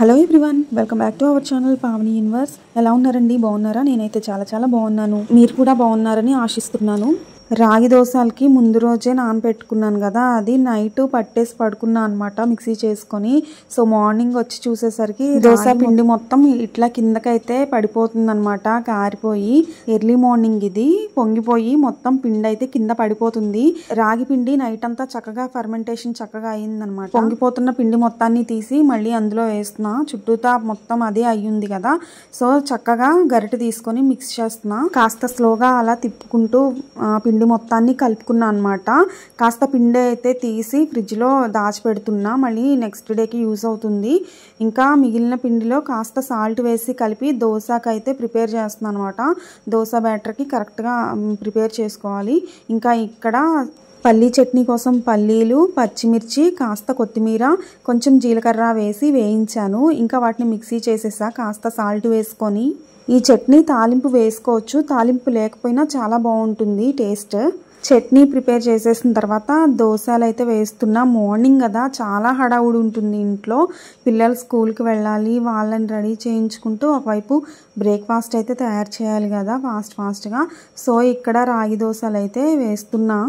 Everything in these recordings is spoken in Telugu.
Hello everyone, welcome back to our channel Pavani universe. ఎలా ఉన్నారండి? బాగున్నారా? నేనైతే చాలా బాగున్నాను. మీరు కూడా బాగున్నారని ఆశిస్తున్నాను. రాగి దోశలకి ముందు రోజే నానబెట్టుకున్నాను కదా, అది నైట్ పట్టేసి పడుకున్నాను అనమాట మిక్సీ చేసుకొని. సో మార్నింగ్ వచ్చి చూసేసరికి దోశ పిండి మొత్తం ఇట్లా కిందకైతే పడిపోతుంది అనమాట, కారిపోయి. ఎర్లీ మార్నింగ్ ఇది పొంగిపోయి మొత్తం పిండి అయితే కింద పడిపోతుంది. రాగి పిండి నైట్ అంతా చక్కగా ఫర్మెంటేషన్ చక్కగా అయిందనమాట. పొంగిపోతున్న పిండి మొత్తాన్ని తీసి మళ్ళీ అందులో వేస్తున్నా. చుట్టూతా మొత్తం అదే అయ్యింది కదా, సో చక్కగా గరిటె తీసుకొని మిక్స్ చేస్తున్నా. కాస్త స్లోగా అలా తిప్పుకుంటూ పిండి మొత్తాన్ని కలుపుకున్నా అనమాట. కాస్త పిండి అయితే తీసి ఫ్రిడ్జ్లో దాచిపెడుతున్నా, మళ్ళీ నెక్స్ట్ డేకి యూజ్ అవుతుంది. ఇంకా మిగిలిన పిండిలో కాస్త సాల్ట్ వేసి కలిపి దోశకి అయితే ప్రిపేర్ చేస్తున్నాను అనమాట. దోశ బ్యాటర్కి కరెక్ట్గా ప్రిపేర్ చేసుకోవాలి. ఇంకా ఇక్కడ పల్లీ చట్నీ కోసం పల్లీలు, పచ్చిమిర్చి, కాస్త కొత్తిమీర, కొంచెం జీలకర్ర వేసి వేయించాను. ఇంకా వాటిని మిక్సీ చేసేసా కాస్త సాల్ట్ వేసుకొని. ఈ చట్నీ తాలింపు వేసుకోవచ్చు, తాలింపు లేకపోయినా చాలా బాగుంటుంది టేస్ట్. చట్నీ ప్రిపేర్ చేసేసిన తర్వాత దోశలు అయితే వేస్తున్నా. మార్నింగ్ కదా, చాలా హడావుడి ఉంటుంది ఇంట్లో. పిల్లలు స్కూల్కి వెళ్ళాలి, వాళ్ళని రెడీ చేయించుకుంటూ ఒకవైపు బ్రేక్ఫాస్ట్ అయితే తయారు చేయాలి కదా ఫాస్ట్గా. సో ఇక్కడ రాగి దోశలు అయితే వేస్తున్నా.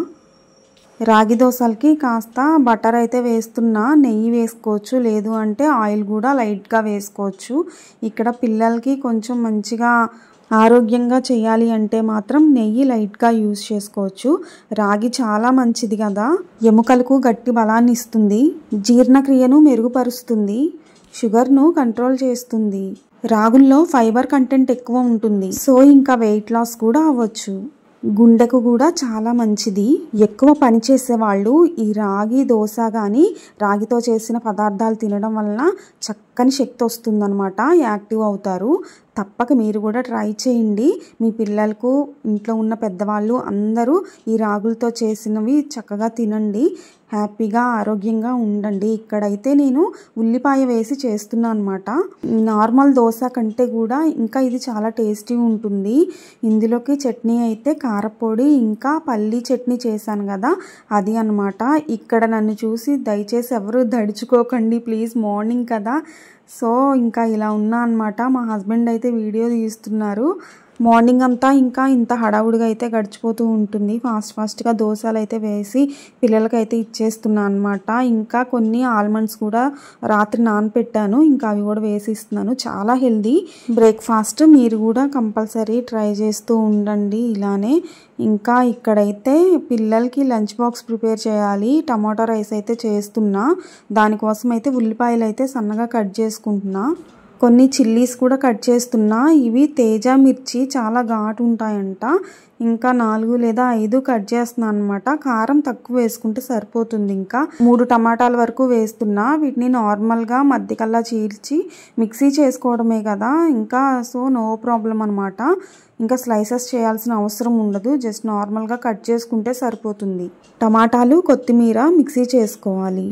రాగి దోశలకి కాస్త బటర్ అయితే వేస్తున్నా. నెయ్యి వేసుకోవచ్చు, లేదు అంటే ఆయిల్ కూడా లైట్గా వేసుకోవచ్చు. ఇక్కడ పిల్లలకి కొంచెం మంచిగా ఆరోగ్యంగా చేయాలి అంటే మాత్రం నెయ్యి లైట్గా యూజ్ చేసుకోవచ్చు. రాగి చాలా మంచిది కదా, ఎముకలకు గట్టి బలాన్ని ఇస్తుంది, జీర్ణక్రియను మెరుగుపరుస్తుంది, షుగర్ను కంట్రోల్ చేస్తుంది. రాగుల్లో ఫైబర్ కంటెంట్ ఎక్కువ ఉంటుంది, సో ఇంకా వెయిట్ లాస్ కూడా అవ్వచ్చు. గుండెకు కూడా చాలా మంచిది. ఎక్కువ పని చేసేవాళ్ళు ఈ రాగి దోశ కానీ రాగితో చేసిన పదార్థాలు తినడం వలన చక్కని శక్తి వస్తుందన్నమాట, యాక్టివ్ అవుతారు. తప్పక మీరు కూడా ట్రై చేయండి. మీ పిల్లలకు, ఇంట్లో ఉన్న పెద్దవాళ్ళు అందరూ ఈ రాగులతో చేసినవి చక్కగా తినండి, హ్యాపీగా ఆరోగ్యంగా ఉండండి. ఇక్కడైతే నేను ఉల్లిపాయ వేసి చేస్తున్నా అనమాట. నార్మల్ దోశ కంటే కూడా ఇంకా ఇది చాలా టేస్టీ ఉంటుంది. ఇందులోకి చట్నీ అయితే కారపొడి ఇంకా పల్లీ చట్నీ చేశాను కదా, అది అనమాట. ఇక్కడ నన్ను చూసి దయచేసి ఎవరు దడుచుకోకండి ప్లీజ్, మార్నింగ్ కదా. సో ఇంకా ఇలా ఉన్నా అనమాట. మా హస్బెండ్ అయితే వీడియో తీస్తున్నారు. మార్నింగ్ అంతా ఇంకా ఇంత హడావుడిగా అయితే గడిచిపోతూ ఉంటుంది. ఫాస్ట్గా దోశలు అయితే వేసి పిల్లలకైతే ఇచ్చేస్తున్నా అనమాట. ఇంకా కొన్ని ఆల్మండ్స్ కూడా రాత్రి నానపెట్టాను, ఇంకా అవి కూడా వేసి ఇస్తున్నాను. చాలా హెల్దీ బ్రేక్ఫాస్ట్, మీరు కూడా కంపల్సరీ ట్రై చేస్తూ ఉండండి ఇలానే. ఇంకా ఇక్కడైతే పిల్లలకి లంచ్ బాక్స్ ప్రిపేర్ చేయాలి. టమాటో రైస్ అయితే చేస్తున్నా. దానికోసం అయితే ఉల్లిపాయలు అయితే సన్నగా కట్ చేసుకుంటున్నా. కొన్ని చిల్లీస్ కూడా కట్ చేస్తున్నా. ఇవి తేజ మిర్చి చాలా ఘాటు ఉంటాయంట. ఇంకా 4 లేదా 5 కట్ చేస్తున్నాను అనమాట. కారం తక్కువ వేసుకుంటే సరిపోతుంది. ఇంకా 3 టమాటాల వరకు వేస్తున్నా. వీటిని నార్మల్గా మధ్యకల్లా చీల్చి మిక్సీ చేసుకోవడమే కదా, ఇంకా సో నో ప్రాబ్లం అనమాట. ఇంకా స్లైసెస్ చేయాల్సిన అవసరం ఉండదు, జస్ట్ నార్మల్గా కట్ చేసుకుంటే సరిపోతుంది. టమాటాలు, కొత్తిమీర మిక్సీ చేసుకోవాలి.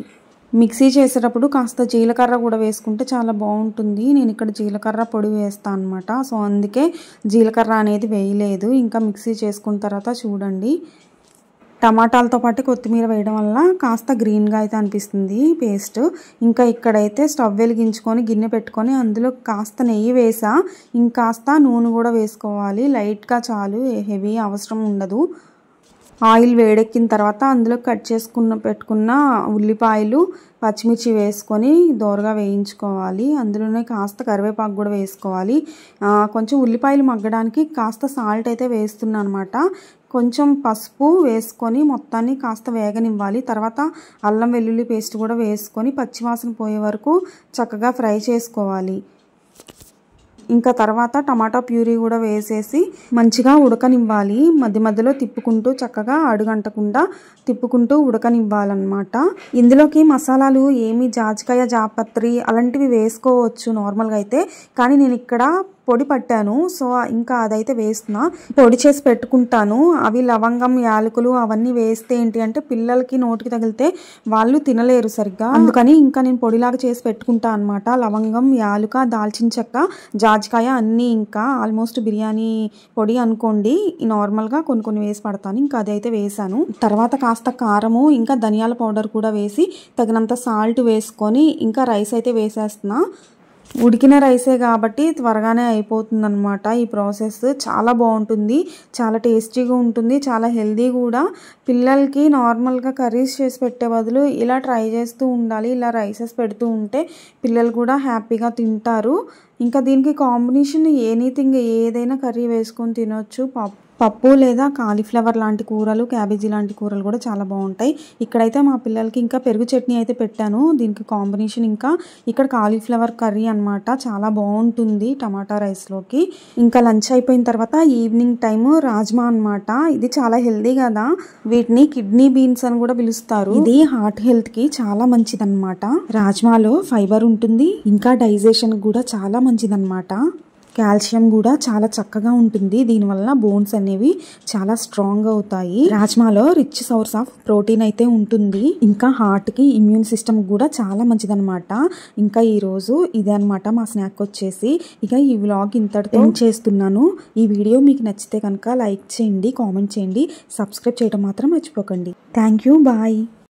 మిక్సీ చేసేటప్పుడు కాస్త జీలకర్ర కూడా వేసుకుంటే చాలా బాగుంటుంది. నేను ఇక్కడ జీలకర్ర పొడి వేస్తాను అనమాట, సో అందుకే జీలకర్ర అనేది వేయలేదు. ఇంకా మిక్సీ చేసుకున్న తర్వాత చూడండి, టమాటాలతో పాటు కొత్తిమీర వేయడం వల్ల కాస్త గ్రీన్గా అయితే అనిపిస్తుంది పేస్ట్. ఇంకా ఇక్కడైతే స్టవ్ వెలిగించుకొని గిన్నె పెట్టుకొని అందులో కాస్త నెయ్యి వేసా. ఇంకాస్త నూనె కూడా వేసుకోవాలి, లైట్గా చాలు, హెవీ అవసరం ఉండదు. ఆయిల్ వేడెక్కిన తర్వాత అందులో కట్ పెట్టుకున్న ఉల్లిపాయలు, పచ్చిమిర్చి వేసుకొని దోరగా వేయించుకోవాలి. అందులోనే కాస్త కరివేపాకు కూడా వేసుకోవాలి. కొంచెం ఉల్లిపాయలు మగ్గడానికి కాస్త సాల్ట్ అయితే వేస్తున్నాను అనమాట. కొంచెం పసుపు వేసుకొని మొత్తాన్ని కాస్త వేగనివ్వాలి. తర్వాత అల్లం వెల్లుల్లి పేస్ట్ కూడా వేసుకొని పచ్చివాసన పోయే వరకు చక్కగా ఫ్రై చేసుకోవాలి. ఇంకా తర్వాత టమాటా ప్యూరీ కూడా వేసేసి మంచిగా ఉడకనివ్వాలి. మధ్యలో తిప్పుకుంటూ చక్కగా అడుగంటకుండా తిప్పుకుంటూ ఉడకనివ్వాలన్నమాట. ఇందులోకి మసాలాలు ఏమి జాజికాయ, జాపత్రి అలాంటివి వేసుకోవచ్చు నార్మల్గా అయితే, కానీ నేను ఇక్కడ పొడి పట్టాను, సో ఇంకా అదైతే వేస్తున్నా. పొడి చేసి పెట్టుకుంటాను. అవి లవంగం, యాలకులు అవన్నీ వేస్తే ఏంటి అంటే పిల్లలకి నోటికి తగిలితే వాళ్ళు తినలేరు సరిగ్గా, అందుకని ఇంకా నేను పొడిలాగా చేసి పెట్టుకుంటా అనమాట. లవంగం, యాలుక, దాల్చిన చెక్క, జాజికాయ అన్నీ ఇంకా ఆల్మోస్ట్ బిర్యానీ పొడి అనుకోండి. నార్మల్గా కొన్ని వేసి పడతాను. ఇంకా అదైతే వేసాను. తర్వాత కాస్త కారము ఇంకా ధనియాల పౌడర్ కూడా వేసి తగినంత సాల్ట్ వేసుకొని ఇంకా రైస్ అయితే వేసేస్తున్నా. ఉడికిన రైసే కాబట్టి త్వరగానే అయిపోతుందన్నమాట ఈ ప్రాసెస్. చాలా బాగుంటుంది, చాలా టేస్టీగా ఉంటుంది, చాలా హెల్దీ కూడా. పిల్లలకి నార్మల్గా కర్రీస్ చేసి పెట్టే బదులు ఇలా ట్రై చేస్తూ ఉండాలి. ఇలా రైసెస్ పెడుతూ ఉంటే పిల్లలు కూడా హ్యాపీగా తింటారు. ఇంకా దీనికి కాంబినేషన్ ఎనీథింగ్ ఏదైనా కర్రీ వేసుకొని తినొచ్చు. పప్పు లేదా కాలీఫ్లవర్ లాంటి కూరలు, క్యాబేజీ లాంటి కూరలు కూడా చాలా బాగుంటాయి. ఇక్కడైతే మా పిల్లలకి ఇంకా పెరుగు చట్నీ అయితే పెట్టాను. దీనికి కాంబినేషన్ ఇంకా ఇక్కడ కాలీఫ్లవర్ కర్రీ అనమాట. చాలా బాగుంటుంది టమాటా రైస్లోకి. ఇంకా లంచ్ అయిపోయిన తర్వాత ఈవినింగ్ టైము రాజ్మా అనమాట. ఇది చాలా హెల్దీ కదా, వీటిని కిడ్నీ బీన్స్ అని కూడా పిలుస్తారు. ఇది హార్ట్ హెల్త్కి చాలా మంచిదన్నమాట. రాజ్మాలో ఫైబర్ ఉంటుంది, ఇంకా డైజెషన్ కూడా చాలా మంచిదన్నమాట. కాల్షియం కూడా చాలా చక్కగా ఉంటుంది. దీనివల్ల బోన్స్ అనేవి చాలా స్ట్రాంగ్ అవుతాయి. రాజ్మాలో రిచ్ సోర్స్ ఆఫ్ ప్రోటీన్ అయితే ఉంటుంది. ఇంకా హార్ట్ కి, ఇమ్యూన్ సిస్టమ్ కూడా చాలా మంచిదన్నమాట. ఇంకా ఈ రోజు ఇదే అనమాట మా స్నాక్ వచ్చేసి. ఇక ఈ వ్లాగ్ ఇంతటితో ఎండ్ చేస్తున్నాను. ఈ వీడియో మీకు నచ్చితే కనుక లైక్ చేయండి, కామెంట్ చేయండి, సబ్స్క్రైబ్ చేయడం మాత్రం మర్చిపోకండి. Thank you, bye.